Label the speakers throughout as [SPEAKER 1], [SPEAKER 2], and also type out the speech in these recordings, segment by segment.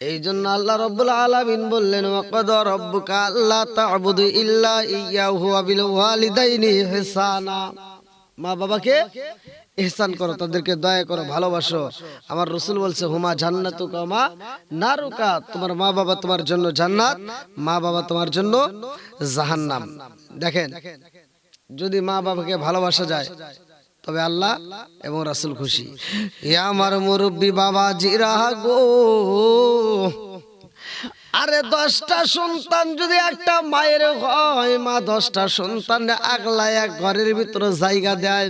[SPEAKER 1] এই জন্য আল্লাহ রাব্বুল আলামিন বললেন ওয়াকাদা রাব্বুকা আল্লা তা'বুদু ইল্লা ইয়াহু ওয়া বিল ওয়ালিদাইনি ইহসানা। মা বাবাকে ইহসান করো, তাদেরকে দয়া করো, ভালোবাসো। আমার রাসূল বলছে হুমা জান্নাতুকা মা নারুকা, তোমার মা বাবা তোমার জন্য জান্নাত, মা বাবা তোমার জন্য জাহান্নাম। দেখেন, যদি মা বাবাকে ভালোবাসা যায় তবে আল্লাহ এবং রাসূল খুশি। ইয়া আমার মুরব্বি বাবা জিরা গো, আরে 10টা সন্তান যদি একটা মায়ের হয়, মা 10টা সন্তান আগলায় এক ঘরের ভিতরে জায়গা দেয়।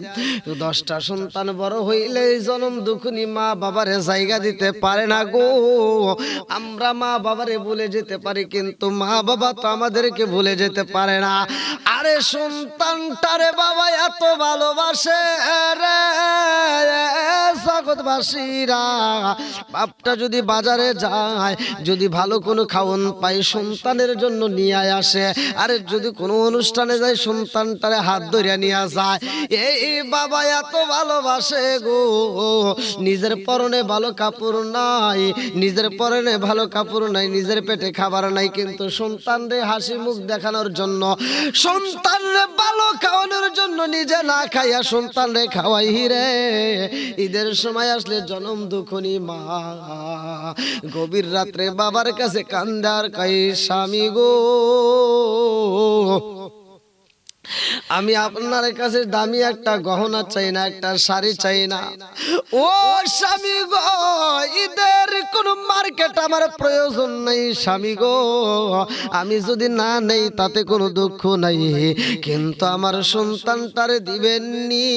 [SPEAKER 1] 10টা সন্তান বড় হইলে জনম দুঃখনি মা বাবারে জায়গা দিতে পারে না গো। আমরা মা বাবারে ভুলে যেতে পারি, কিন্তু মা বাবা তো আমাদেরকে ভুলে যেতে পারে না। আরে সন্তানটারে বাবা এত ভালোবাসে রে জগৎবাসীরা, বাপটা যদি বাজারে যায়, যদি ভালো কোনো খাওয়ান পাই সন্তানের জন্য নিয়ে আসে। আরে যদি কোনো অনুষ্ঠানে যায় সন্তানটারে হাত ধরে নিয়ে যায়। এই বাবা এত ভালোবাসে গো, নিজের পরনে ভালো কাপড় নাই, নিজের পরনে ভালো কাপড় নাই, নিজের পেটে খাবার নাই, কিন্তু সন্তানরে হাসি মুখ দেখানোর জন্য, সন্তানরে ভালো খাওয়ানোর জন্য নিজে না খাইয়া সন্তানরে খাওয়াই রে। ঈদের সময় আসলে জনম দুঃখনি মা গভীর রাত্রে বাবার কাছে কান্দার কাই স্বামী গো, আমি আপনার কাছে দামি একটা গহনা চাই না, একটা শাড়ি চাই না। ও স্বামী গো, ঈদের কোন মার্কেট আমার প্রয়োজন নাই স্বামী গো, আমি যদি না নেই তাতে কোনো দুঃখ নাই, কিন্তু আমার সন্তানটারে দিবেননি,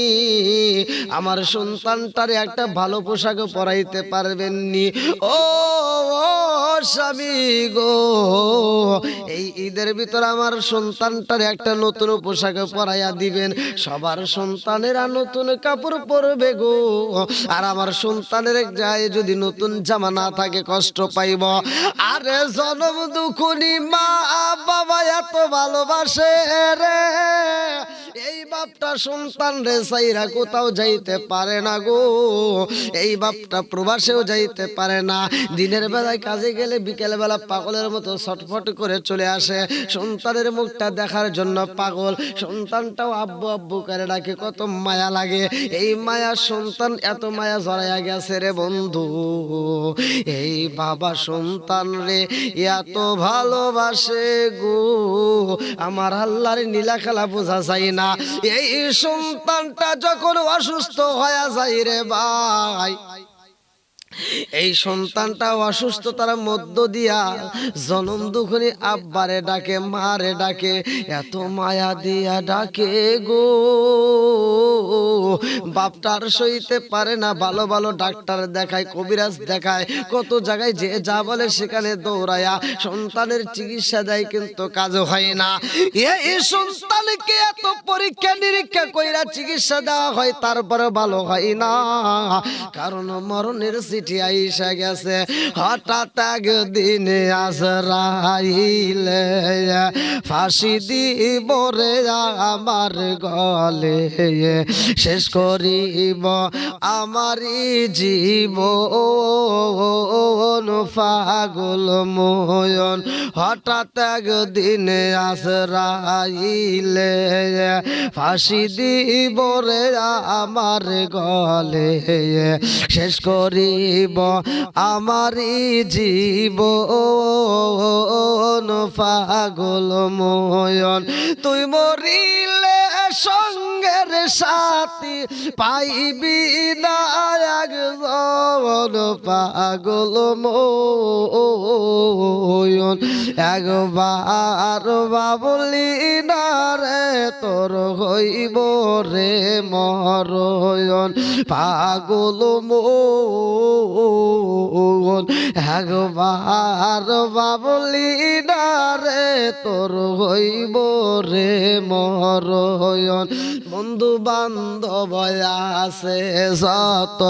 [SPEAKER 1] আমার সন্তানটারে একটা ভালো পোশাক পরাইতে পারবেননি। ও স্বামী গো, এই ঈদের ভিতর আমার সন্তানটারে একটা নতুন পোশাক পরাইয়া দিবেন। সবার সন্তানেরা নতুন কাপড় পরবে গো, আর আমার সন্তানের গায়ে যদি নতুন জামা না থাকে কষ্ট পাইব। আরে জনম দুঃখনি মা বাবা এত ভালোবাসে রে, এই বাপটা সন্তান রে সাইরা কোথাও যাইতে পারে না গো, এই বাপটা প্রবাসেও যাইতে পারে না। দিনের বেলায় কাজে গেলে বিকেল বেলা পাগলের মতো ছটফট করে চলে আসে, সন্তানের মুখটা দেখার জন্য পাগল। সন্তানটাও আব্বু আব্বু করে ডাকে, কত মায়া লাগে। এই মায়া সন্তান এত মায়া জড়াইয়া গেছে রে বন্ধু, এই বাবা সন্তান রে এত ভালোবাসে গো, আমার আল্লাহর নীলা খেলা বোঝা যায় না। এই সন্তানটা যখন অসুস্থ হয়ে যায় রে ভাই, এই সন্তানটা অসুস্থতার মধ্য দিয়া জনম দুঃখনি আব্বারে ডাকে, মারে ডাকে, এত মায়া দিয়া ডাকে গো, বাপটার সইতে পারে না। ভালো ভালো ডাক্তার দেখায়, কবিরাজ দেখায়, কত জায়গায় যে যা বলে সেখানে দৌড়ায়া সন্তানের চিকিৎসা দেয়, কিন্তু কাজ হয় না। এই সন্তানকে এত পরীক্ষা নিরীক্ষা কইরা চিকিৎসা দেওয়া হয়, তারপরে ভালো হয় না, কারণ মরণের চিঠি আইসা গেছে। হঠাৎ একদিন আজরাইলে ফাঁসি দিব রে আমার গলে, শেষ করিব আমারই জীবন পাগল ময়ন। হঠাৎ একদিন আজরাইলে ফাঁসি দিব রে আমার গলে, শেষ করিব আমারই জীবন পাগল ময়ন। তুই মরিলে সঙ্গের সাথী পাইবি না একজন পাগল ময়ন। একবার বাবলি না রে তোর হইব রে মরণ পাগল মন। একবার বাবলি না রে তোর হইব রে মরণ ময়ন বন্ধু বান্ধব আছে যত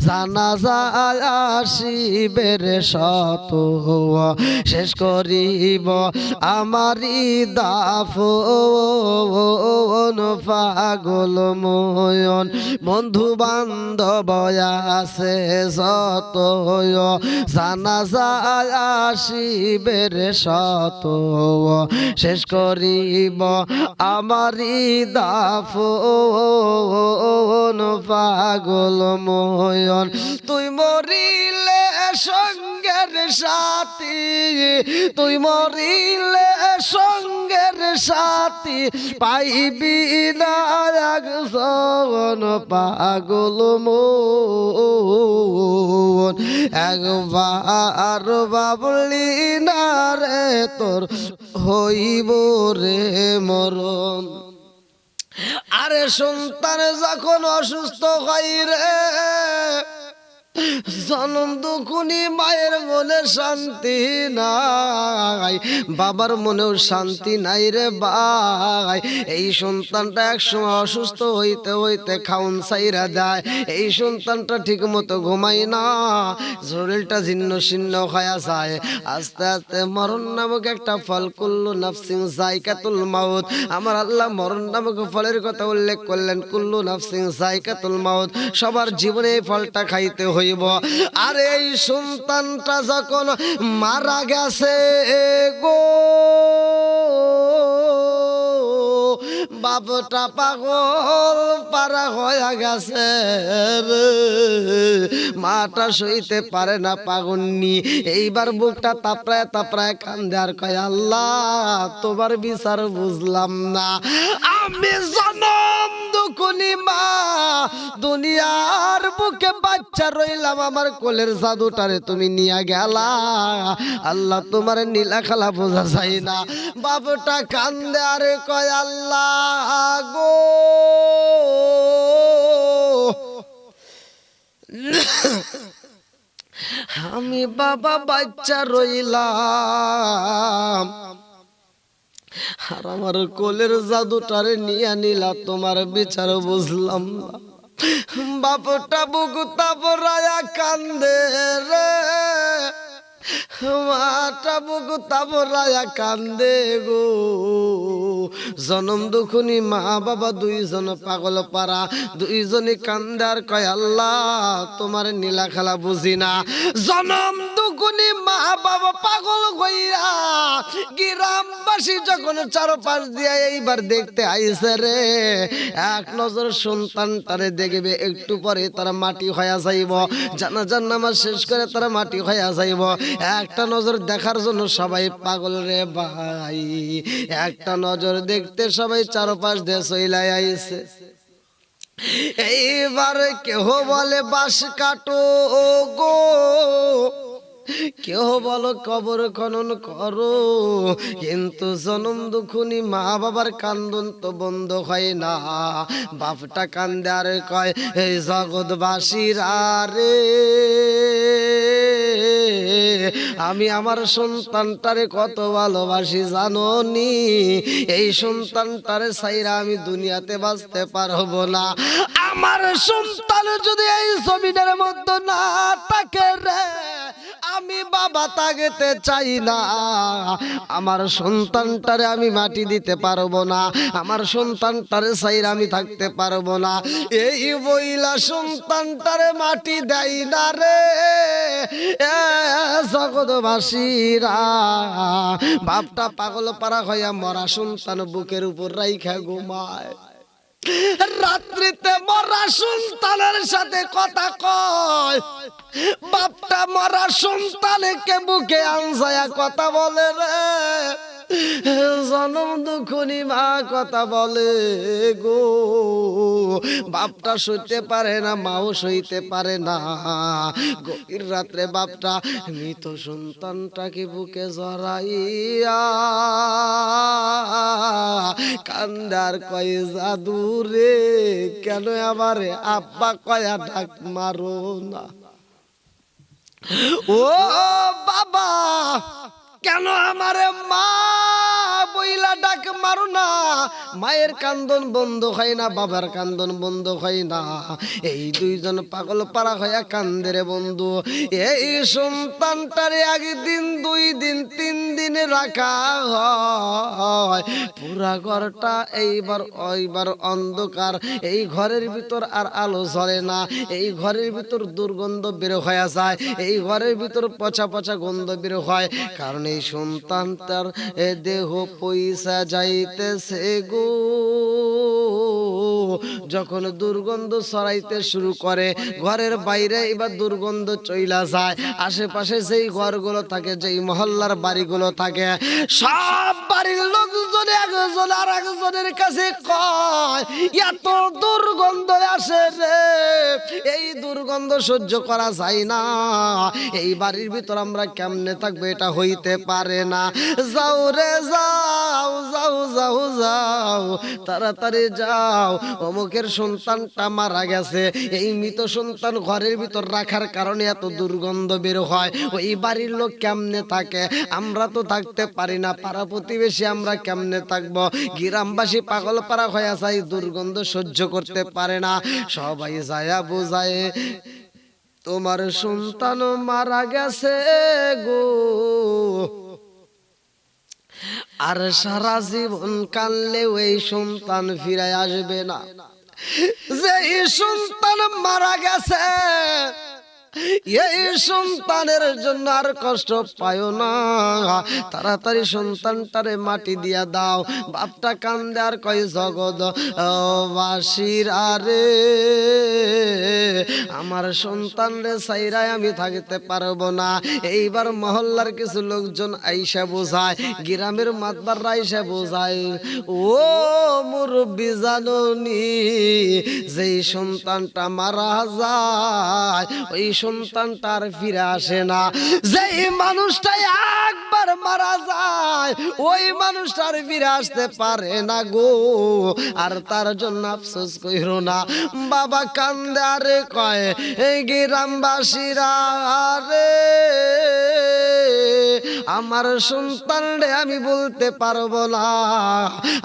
[SPEAKER 1] জানাজা আসিবের শত শেষ করিব আমারি দাফন পাগল ময়ন বন্ধু বান্ধব আছে যত জানাজা আসিবের শত শেষ করিব আমারি দাফন পাগল ময়ন তুই মরিলে সঙ্গের সাথী তুই মরিলে সঙ্গের সাথী পাইবি না একজন পাগল মন একবার বাবলি না রে তোর হইব রে মরণ আরে সন্তান যখন অসুস্থ হয় রে জনম দুখুনি মায়ের মনে শান্তি নাই বাবার মনেও শান্তি নাই রে ভাই এই সন্তানটা একসময় অসুস্থ হইতে হইতে খাউন সাইরা দেয় এই সন্তানটা ঠিক মতো ঘুমায় না শরীরটা জীর্ণ শীর্ণ হয়ে যায় আস্তে আস্তে মরণ নামক একটা ফল কুল্লু নাফসিন যায়কাতুল মাউত আমার আল্লাহ মরণ নামক ফলের কথা উল্লেখ করলেন কুল্লু নাফসিন যায়কাতুল মাউত সবার জীবনে এই ফলটা খাইতে হয় আর এই সন্তানটা যখন মারা গেছে গো বাপটা পাগল পারা হয়ে গেছে মাটা সইতে পারে না পাগলনি এইবার বুকটা তাপড়ায় তাপড়ায় কান্দে আর কয় আল্লাহ তোমার বিচার বুঝলাম না আমি জনম দুখুনি মা দুনিয়ার বুকে বাচ্চা রইলাম আমার কোলের জাদুটারে তুমি নিয়ে গেলা আল্লাহ তোমার নীলা খেলা বোঝা যায় না বাবুটা কান্দে আরে কয় আল্লাহ গো আমি বাবা বাচ্চা রইলাম আর আমার কোলের জাদুটারে নিয়ে নিলা তোমার বিচার বুঝলাম না বাপটা বুকু তাপরায়া কান্দে রে মাটা বুকু তাপরায়া কান্দে গো জনম দুখুনি মা বাবা দুইজন পাগল পারা দুইজনে কান্দার কয় আল্লাহ তোমার নীলা খেলা বুঝি না জনম দুখুনি মা বাবা পাগল হইয়া গ্রামবাসী যখন চারপাশ দিয়া এইবার দেখতে আইছে রে এক নজর সন্তানটারে দেখবে একটু পরে তারা মাটি হয়ে যাইব জানাজার নামাজ শেষ করে তারা মাটি হয়ে যাইব একটা নজর দেখার জন্য সবাই পাগল রে ভাই একটা নজর দেখতে সবাই চারপাশ দিয়ে চইলাই আইছে এইবার কেহ বলে বাঁশ কাটো গো কেউ বলো কবর খনন করো কিন্তু জনম দুখুনি মা বাবার কান্দন তো বন্ধ হয় না বাপটা কান্দে আর কয় এই জগৎবাসীরা রে আমি আমার সন্তানটারে কত ভালোবাসি জানো নি এই সন্তানটারে ছাইরা আমি দুনিয়াতে বাঁচতে পারবো না আমার সন্তান যদি এই জমিনের মধ্যে না থাকে রে আমি বাবা তাগেতে চাই না আমার সন্তানটারে আমি মাটি দিতে পারবো না আমার সন্তানটারে ছাইরা আমি থাকতে পারবো না এই বইলা সন্তানটারে মাটি দেয় না রে জগৎবাসীরা বাপটা পাগল পারা হইয়া মরা সন্তান বুকের উপর রাইখা ঘুমায় রাত্রিতে মরা সন্তানের সাথে কথা কয় বাপটা মরা সন্তানকে বুকে আনসায়া কথা বলে রে জনম দুখুনি মা কথা বলে গো বাপটা সইতে পারে না মাও সইতে পারে না গভীর রাত্রে বাপটা মৃত সন্তানটাকে বুকে জড়াইয়া কান্দার কয় জাদু রে কেন আমারে আব্বা কয়া ডাক মারো না ও বাবা কেন আমারে মা বইলা ডাক মারো না, মায়ের কান্দন বন্ধ হয় না, বাবার কান্দন বন্ধ হয় না। এই দুইজন পাগল পারা হইয়া কান্দে রে বন্ধু। এই সন্তানটারে একদিন, 2 দিন, 3 দিন রাখা হয়, পুরা ঘরটা এইবার অন্ধকার। এই ঘরের ভিতর আর আলো জ্বলে না, এই ঘরের ভিতর দুর্গন্ধ বের হয়ে যায়, এই ঘরের ভিতর পচা পচা গন্ধ বের হয়। কারণ এই সন্তানটার দেহ পয়সা যাইতেছে গো। যখন দুর্গন্ধ ছড়াইতে শুরু করে, ঘরের বাইরে এবার দুর্গন্ধ চইলা যায়। আশেপাশে যেই ঘরগুলো থাকে, যেই মহল্লার বাড়িগুলো থাকে, সব বাড়ির লোকজন একজন আর একজনের কাছে কয়, এত দুর্গন্ধ আসে রে, এই দুর্গন্ধ সহ্য করা যায় না, এই বাড়ির ভিতর আমরা কেমনে থাকবো, এটা হইতে পারে না। যাও রে যাও, যাও যাও যাও, তাড়াতাড়ি যাও, অমুকের সন্তানটা মারা গেছে। এই মৃত সন্তান ঘরের ভিতর রাখার কারণে এত দুর্গন্ধ বের হয়। ওই বাড়ির লোক কেমনে থাকে, আমরা তো থাকতে পারি না, পাড়া প্রতিবেশী আমরা কেমনে থাকবো। গ্রামবাসী পাগল পাড়া হয়ে যায়, দুর্গন্ধ সহ্য করতে পারে না। সবাই যায়া বোঝায়, তোমার সন্তান মারা গেছে গো, আর সারা জীবন কানলেও এই সন্তান ফিরে আসবে না। যে সন্তান মারা গেছে, এই সন্তানের জন্য আর কষ্ট পায়ো না, তাড়াতাড়ি সন্তানটারে মাটি দিয়া দাও। বাপটা কান্দে আর কয়, জগৎ বাসীর আরে, আমার সন্তান রে সাইরায় আমি থাকতে পারবো না। এইবার মহল্লার কিছু লোকজন আইসা বোঝায়, গ্রামের মাতবাররা আইসা বোঝায়, ও মুরব্বি জাননি, যেই সন্তানটা মারা যায় ওই সন্তানটা আর ফিরে আসে না। যেই মানুষটা একবার মারা যায় ওই মানুষটা আর ফিরে আসতে পারে না গো। আর তার জন্য আফসোস কইরো না। বাবা কান্দে আরে কয়, এই গ্রামবাসীরা রে, আমার সন্তান রে আমি বলতে পারবো না,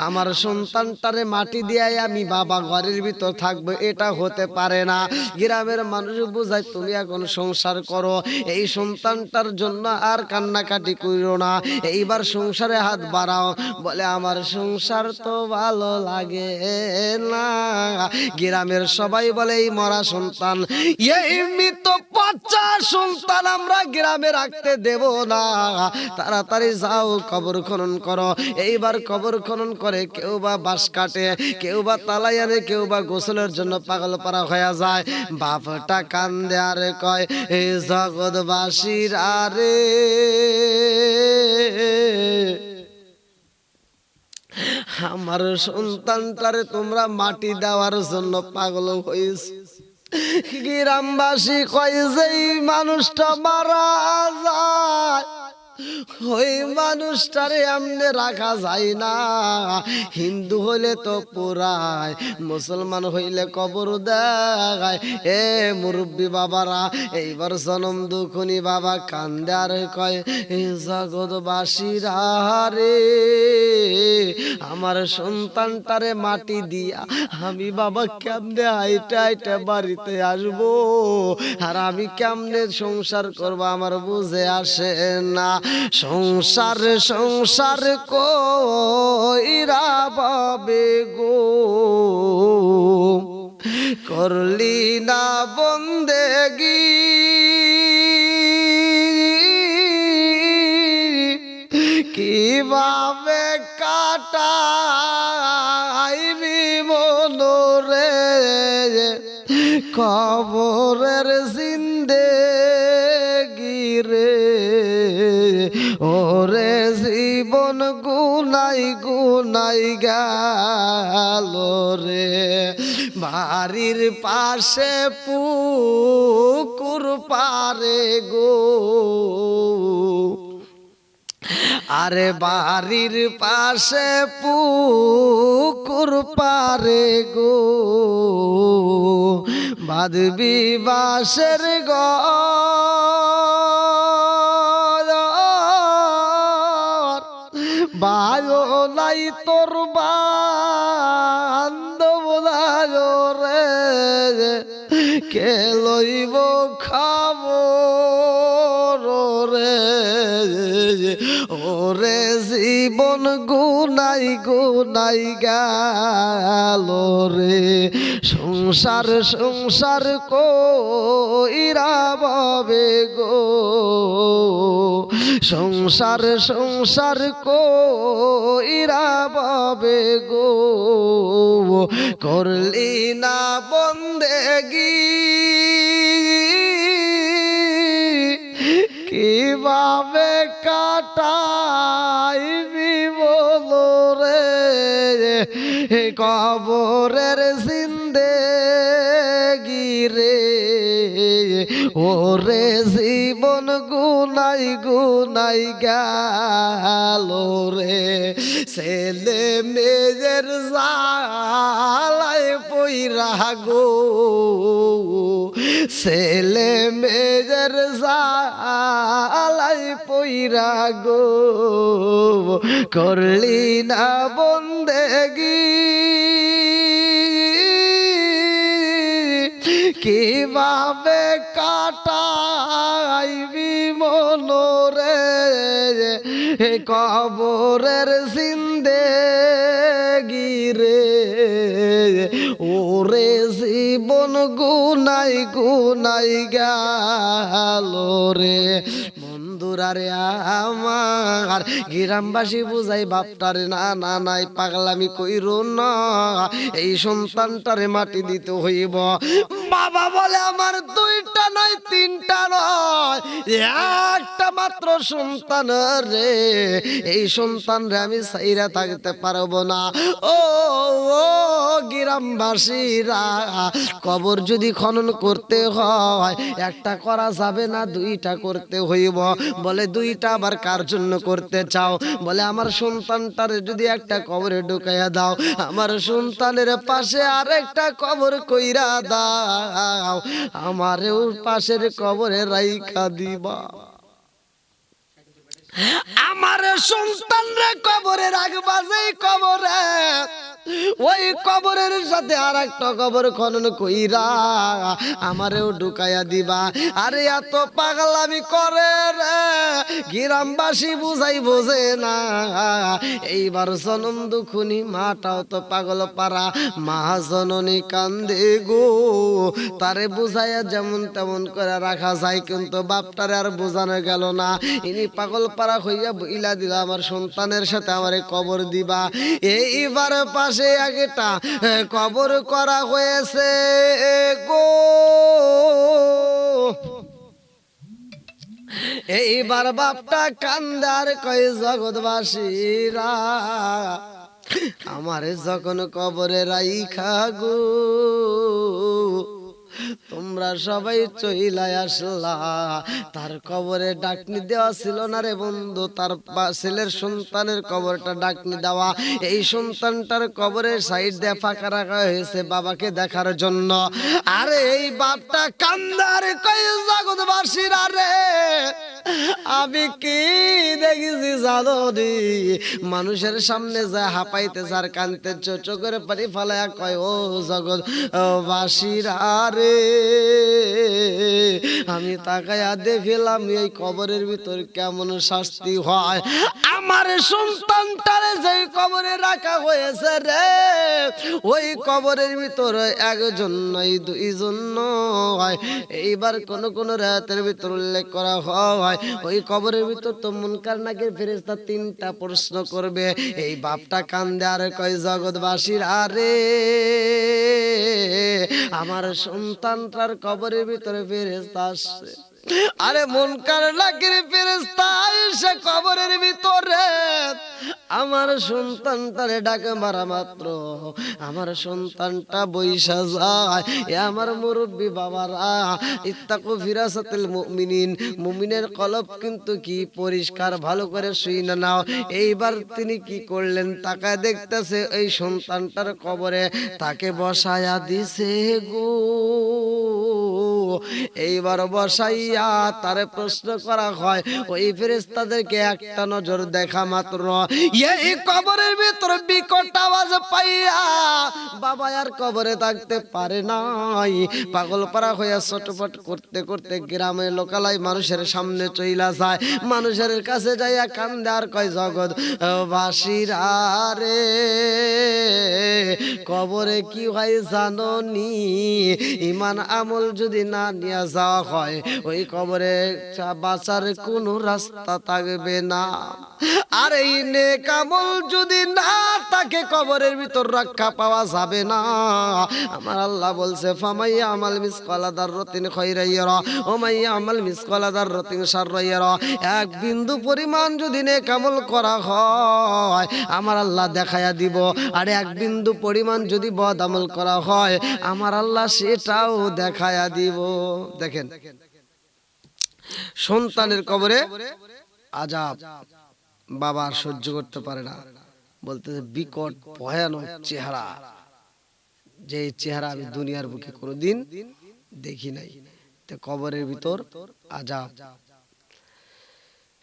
[SPEAKER 1] আমার সন্তানটারে মাটি দিয়ে আমি বাবা ঘরের ভিতর থাকবো, এটা হতে পারে না। গ্রামের মানুষ বুঝায়, তুমি এখন সংসার করো, এই সন্তানটার জন্য আর কান্নাকাটি কইরো না, এইবার সংসারে হাত বাড়াও। বলে, আমার সংসার তো ভালো লাগে না। গ্রামের সবাই বলে, এই মরা সন্তান, এই মৃত পচা সন্তান আমরা গ্রামে রাখতে দেব না, তাড়াতাড়ি যাও কবর খনন করো। এইবার কবর খনন করে, কেউ বা বাঁশ কাটে, কেউ বা তালাই আনে, কেউ বা গোসলের জন্য পাগল পারা হয়ে যায়। বাপটা কান্দে আরে কয়, এই জগৎবাসীর আরে, আমার সন্তানটারে তোমরা মাটি দেওয়ার জন্য পাগল হয়েছে। গ্রামবাসী কয়, যেই মানুষটা মারা যায় ওই মানুষটারে এমনি রাখা যায় না। হিন্দু হইলে তো পোড়ায়, মুসলমান হইলে কবর দেয়। এ মুরব্বী বাবারা, এইবার জনম দুখুনি বাবা কান্দে আর কয়, জগৎবাসীরা রে, আমার সন্তানটারে মাটি দিয়া আমি বাবা কেমনে হাইটা হাইটা বাড়িতে আসবো, আর আমি কেমনে সংসার করবো আমার বুঝে আসে না। সংসার সংসার কইরা বাবে গো, করলি না বন্দেগি, কিভাবে কাটাইবি মনোরে কবরের জিন্দেগি রে। ওরে জীবন গুনাই গুনাই গেল রে, বাড়ির পাশে পুকুর পারে গো, আরে বাড়ির পাশে পুকুর পারে গো, বাঁধবি বাঁশের ঘর, বায়ো নাই তোর বান্ধব নাই রে, কে লইব খবর রে, ওরে জীবন গুনাই গুনাই গেল রে, সংসার সংসার কইরা ববে গো, সংসার সংসার কইরা ববে গো, করলি না বন্দেগি, কিভাবে কাটাইবি বলো রে, কবরের জিন্দেগি রে, ওরে জীবন গুনাই গুনাই গেল রে, ছেলে মেয়ের জালায় পইরা গো, ছেলে মেয়ের জালায় পইরা গো, করলি না বন্দেগি, কিভাবে কাটাইবি মনোরে, কবরের জিন্দেগি রে, ওরে জীবন গুনাই গুনাই গেল রে। বন্ধুরা রে আমার গ্রামবাসী বুঝাই বাপটারে, না না নাই পাগলামি কইরো না, এই সন্তানটারে মাটি দিতে হইব। বাবা বলে আমার দুইটা নয় তিনটা নয় একটা মাত্র সন্তান রে, এই সন্তান রে আমি সাইরা থাকতে পারবো না। ও গ্রামবাসীরা, কবর যদি খনন করতে হয় একটা করা যাবে না, দুইটা করতে হইব। বলে দুইটা আবার কার জন্য করতে চাও? বলে আমার সন্তানটারে যদি একটা কবরে ঢুকাইয়া দাও, আমার সন্তানের পাশে আরেকটা কবর কইরা দাও, আমারও পাশের কবরে রাইখা দিবা। আমার সন্তানরে কবরে রাখবা, যেই কবরে ওই কবরের সাথে আর একটা কবর খনন কইরা আমারেও ঢুকাইয়া দিবা। আরে এত পাগলামি করে রে গ্রামবাসী, বুঝাই বোঝে না। এইবার জনম দুখুনি মাটাও তো পাগল পারা, মা জননী কান্দে গো, তারে বুঝাইয়া যেমন তেমন করে রাখা যায়, কিন্তু বাপটারে আর বোঝানো গেল না। ইনি পাগল পারা হইয়া বইলা দিলা আমার সন্তানের সাথে আমারে কবর দিবা। এইবার পাশে একটা কবর করা হয়েছে গো, এইবার বাপটা কান্দার কয় জগৎবাসীরা, আমারে যখন কবরে রাইখা গো তোমরা সবাই চইলাই আসলা, তার কবরে ডাকনি দেওয়া ছিল না রে বন্ধু, তার ছেলের সন্তানের কবরটা ডাকনি দেওয়া। এই সন্তানটার কবরের সাইড দিয়ে ফাঁকা রাখা হয়েছে বাবাকে দেখার জন্য। আরে এই বাপটা কান্দার কই জগৎবাসীরা রে, আমি কি দেখেছি জানো রে, মানুষের সামনে যা হাঁপাইতে যার কানতে চোখের পানি ফালায়া কয় ও জগৎ বাসীরা রে, আমি তাকায়া দেখিলাম এই কবরের ভিতর কেমন শাস্তি হয়। আমার সন্তানটারে যে কবরে রাখা হয়েছে রে, ওই কবরের ভিতরে একজন নয় দুইজন নয়, এইবার কোন কোন রাতের ভিতর উল্লেখ করা হয় ওই কবরের ভিতর তো মুনকার নাকির ফেরেশতা তিনটা প্রশ্ন করবে। এই বাপটা কান্দে আর কয় জগৎবাসীর আরে আমার সন্তানটার কবরের ভিতরে ফেরেশতা আসছে। আরে মুনকার নাকির ফেরেশতা এসে কবরের ভিতরে আমার সন্তানটারে ডাকে মারা মাত্র আমার সন্তানটা বইসা যায়। এ আমার মুরব্বী বাবারা, ইত্তাকু ফিরাসাতিল মুমিনিন, মুমিনের কলব কিন্তু কি পরিষ্কার, ভালো করে শুইনা নাও। এইবার তিনি কি করলেন, তাকায় দেখতেছে এই সন্তানটার কবরে তাকে বসায়া দিছে গো। এইবার বসাইয়া তারে প্রশ্ন করা হয়। ওই ফেরেশতাদেরকে একটা নজর দেখা মাত্র এই কবরের ভিতর বিকট আওয়াজ পাইয়া বাবা আর কবরে থাকতে পারে নাই। পাগল পারা হইয়া ছটফট করতে করতে গ্রামের লোকালয় মানুষের সামনে চইলা যায়। মানুষের কাছে যাইয়া কান্দে আর কয়, জগৎ বাসীরা রে, কবরে কি হয় জানোনি? ইমান আমল যদি না নিয়ে যাওয়া হয় ওই কবরে বাঁচার কোনো রাস্তা থাকবে না। আর এই নেক আমল যদি না থাকে কবরের ভিতর রক্ষা পাওয়া যাবে না। আমার আল্লাহ বলছে, ফামাইয়া আমাল মিসকালা দাররাতিন খায়রান ইয়ারা ওয়া মাইয়া আমাল মিসকালা দাররাতিন শাররান ইয়ারা। এক বিন্দু পরিমাণ যদি নেক আমল করা হয় আমার আল্লাহ দেখায়া দিব, আর এক বিন্দু পরিমাণ যদি বদ আমল করা হয় আমার আল্লাহ সেটাও দেখায়া দিব। দেখেন, সন্তানের কবরে আযাব বাবা সহ্য করতে পারে না, বলতেছে বিকট ভয়ানক চেহারা, যে চেহারা আমি দুনিয়ার বুকে কোনোদিন দেখি নাই। তো কবরের ভিতর আযাব।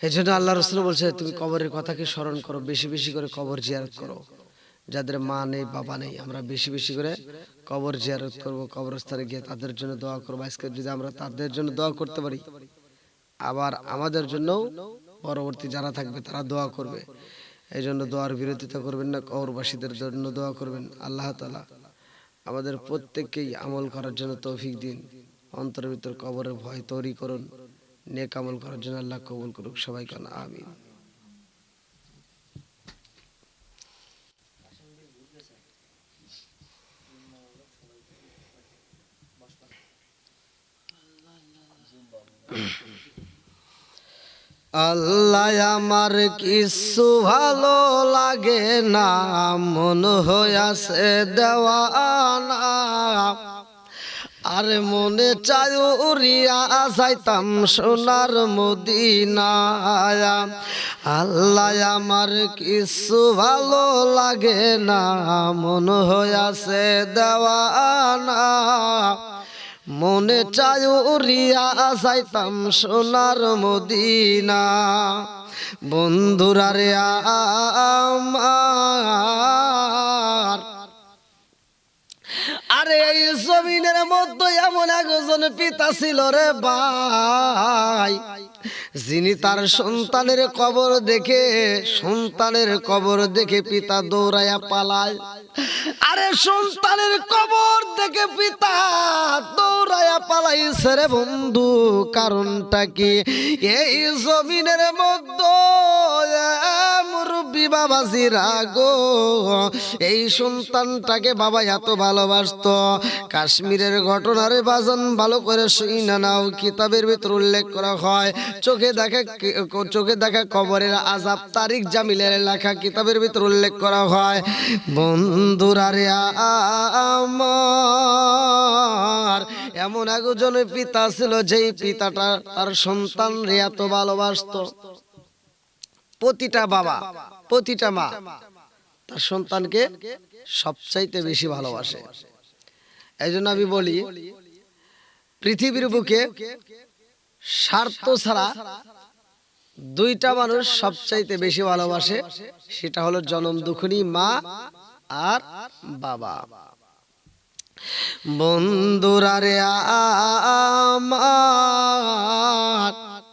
[SPEAKER 1] এই জন্য আল্লাহ রাসূল বলছে, তুমি কবরের কথাকে স্মরণ করো, বেশি বেশি করে কবর জিয়ারত করো। যাদের মা নেই বাবা নেই আমরা বেশি বেশি করে কবর জিয়ারত করব, কবরস্থানে গিয়ে তাদের জন্য দোয়া করবো। আজকে যদি আমরা তাদের জন্য দোয়া করতে পারি, আবার আমাদের জন্য পরবর্তী যারা থাকবে তারা দোয়া করবে। এই জন্য দোয়ার বিরোধিতা করবেন না, কবরবাসীদের জন্য দোয়া করবেন। আল্লাহ তাআলা আমাদের প্রত্যেককেই আমল করার জন্য তৌফিক দিন, অন্তরের ভিতর কবরের ভয় তৈরি করুন, নেক আমল করার জন্য আল্লাহ কবুল করুক। সবাই কান আমিন। আল্লাহ আমার কিছু ভালো লাগে না, মন হইয়াছে দেওয়ানা। আর মনে চাই উড়িয়া যাইতাম সোনার মদিনায়। আল্লাহ আমার কিছু ভালো লাগে না, মন হইয়াছে দেওয়ানা। মনে চাই উড়িয়া যাইতাম সোনার মদিনা। বন্ধুরা রে আমার, আরে এই জমিনের মধ্যে এমন একজন পিতা ছিল রে ভাই, যিনি তার সন্তানের কবর দেখে পিতা দৌড়াইয়া পালায়। আরে সন্তানের কবর দেখে পিতা দৌড়াইয়া পালাইছে রে বন্ধু, কারণটা কি? এই জমিনের মধ্যে মুরব্বী বাবাজিরা গো, এই সন্তানটাকে বাবা এত ভালোবাসতো। কাশ্মীরের ঘটনারে বাজান ভালো করে শুইনা নাও, কিতাবের ভিতর উল্লেখ করা হয়। চোখে দেখা কবরের আযাব, তারিক জামিলের লেখা কিতাবের ভিতর উল্লেখ করা হয়। বন্ধুরা রে আমার, এমন একজন পিতা ছিল যেই পিতাটা তার সন্তান রে এত ভালোবাসতো। প্রতিটা বাবা, প্রতিটা মা তার সন্তানকে সবচাইতে বেশি ভালোবাসে। এই জন্য আমি বলি, পৃথিবীর বুকে স্বার্থ ছাড়া দুইটা মানুষ সবচাইতে বেশি ভালোবাসে, সেটা হলো জনম দুঃখিনী মা আর বাবা। বন্ধুরা রে আমার,